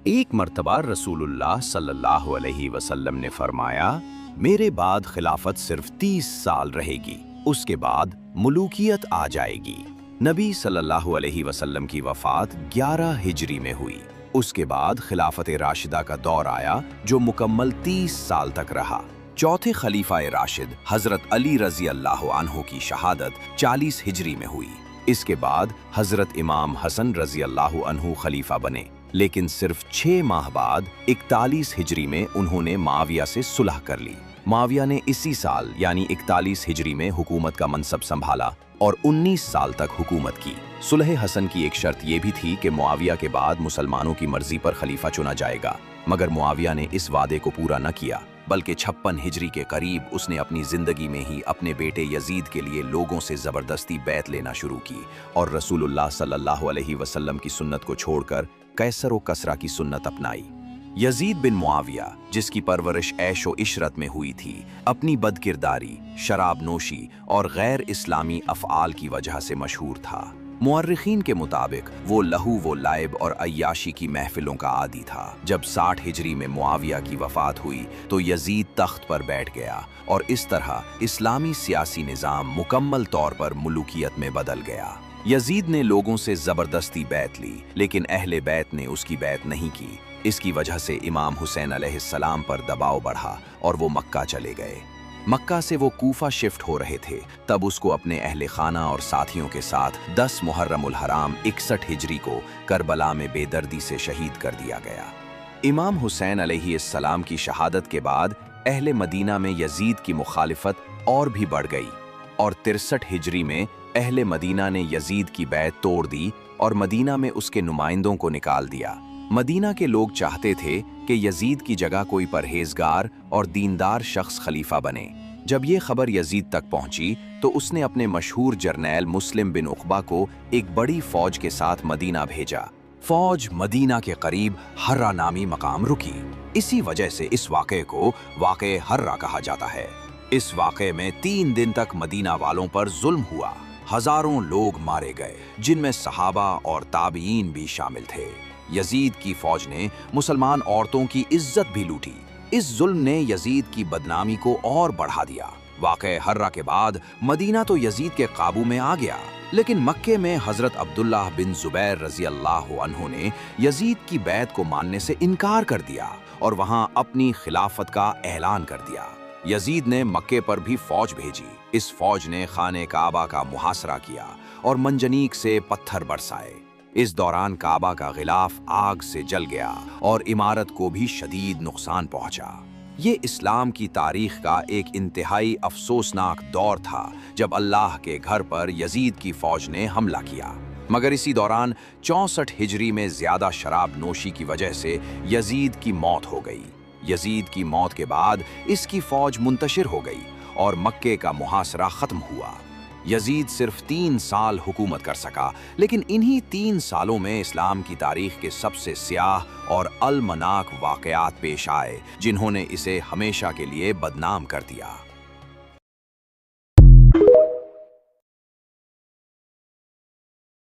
ایک مرتبہ رسول اللہ صلی اللہ علیہ وسلم نے فرمایا، میرے بعد خلافت صرف 30 سال رہے گی، اس کے بعد ملوکیت آ جائے گی۔ نبی صلی اللہ علیہ وسلم کی وفات 11 ہجری میں ہوئی۔ اس کے بعد خلافت راشدہ کا دور آیا جو مکمل 30 سال تک رہا۔ چوتھے خلیفہ راشد حضرت علی رضی اللہ عنہ کی شہادت 40 ہجری میں ہوئی۔ اس کے بعد حضرت امام حسن رضی اللہ عنہ خلیفہ بنے، لیکن صرف 6 ماہ بعد 41 ہجری میں انہوں نے معاویہ سے صلح کر لی۔ معاویہ نے اسی سال یعنی 41 ہجری میں حکومت کا منصب سنبھالا اور 19 سال تک حکومت کی۔ صلح حسن کی ایک شرط یہ بھی تھی کہ معاویہ کے بعد مسلمانوں کی مرضی پر خلیفہ چنا جائے گا، مگر معاویہ نے اس وعدے کو پورا نہ کیا، بلکہ 56 ہجری کے قریب اس نے اپنی زندگی میں ہی اپنے بیٹے یزید کے لیے لوگوں سے زبردستی بیعت لینا شروع کی اور رسول اللہ صلی اللہ علیہ وسلم کی سنت کو چھوڑ کر قیصر و کسریٰ کی سنت اپنائی۔ یزید بن معاویہ، جس کی پرورش عیش و عشرت میں ہوئی تھی، اپنی بدکرداری، شراب نوشی اور غیر اسلامی افعال کی وجہ سے مشہور تھا۔ مورخین کے مطابق وہ لہو و لعب اور عیاشی کی محفلوں کا عادی تھا۔ جب 60 ہجری میں معاویہ کی وفات ہوئی تو یزید تخت پر بیٹھ گیا اور اس طرح اسلامی سیاسی نظام مکمل طور پر ملوکیت میں بدل گیا۔ یزید نے لوگوں سے زبردستی بیعت لی، لیکن اہل بیت نے اس کی بیعت نہیں کی۔ اس کی وجہ سے امام حسین علیہ السلام پر دباؤ بڑھا اور وہ مکہ چلے گئے۔ مکہ سے وہ کوفہ شفٹ ہو رہے تھے، تب اس کو اپنے اہل خانہ اور ساتھیوں کے ساتھ 10 محرم الحرام 61 ہجری کو کربلا میں بے دردی سے شہید کر دیا گیا۔ امام حسین علیہ السلام کی شہادت کے بعد اہل مدینہ میں یزید کی مخالفت اور بھی بڑھ گئی اور 63 ہجری میں اہل مدینہ نے یزید کی بیعت توڑ دی اور مدینہ میں اس کے نمائندوں کو نکال دیا۔ مدینہ کے لوگ چاہتے تھے کہ یزید کی جگہ کوئی پرہیزگار اور دیندار شخص خلیفہ بنے۔ جب یہ خبر یزید تک پہنچی تو اس نے اپنے مشہور جرنیل مسلم بن عقبہ کو ایک بڑی فوج کے ساتھ مدینہ بھیجا۔ فوج مدینہ کے قریب حرہ نامی مقام رکی۔ اسی وجہ سے اس واقعے کو واقعہ حرہ کہا جاتا ہے۔ اس واقعے میں 3 دن تک مدینہ والوں پر ظلم ہوا۔ ہزاروں لوگ مارے گئے، جن میں صحابہ اور تابعین بھی شامل تھے۔ یزید کی فوج نے مسلمان عورتوں کی عزت بھی لوٹی۔ اس ظلم نے یزید کی بدنامی کو اور بڑھا دیا۔ واقعہ حرہ کے بعد مدینہ تو یزید کے قابو میں آ گیا، لیکن مکے میں حضرت عبداللہ بن زبیر رضی اللہ عنہ نے یزید کی بیعت کو ماننے سے انکار کر دیا اور وہاں اپنی خلافت کا اعلان کر دیا۔ یزید نے مکے پر بھی فوج بھیجی۔ اس فوج نے خانہ کعبہ کا محاصرہ کیا اور منجنیق سے پتھر برسائے۔ اس دوران کعبہ کا غلاف آگ سے جل گیا اور عمارت کو بھی شدید نقصان پہنچا۔ یہ اسلام کی تاریخ کا ایک انتہائی افسوسناک دور تھا جب اللہ کے گھر پر یزید کی فوج نے حملہ کیا، مگر اسی دوران 64 ہجری میں زیادہ شراب نوشی کی وجہ سے یزید کی موت ہو گئی۔ یزید کی موت کے بعد اس کی فوج منتشر ہو گئی اور مکے کا محاصرہ ختم ہوا۔ یزید صرف 3 سال حکومت کر سکا، لیکن انہی 3 سالوں میں اسلام کی تاریخ کے سب سے سیاہ اور المناک واقعات پیش آئے جنہوں نے اسے ہمیشہ کے لیے بدنام کر دیا۔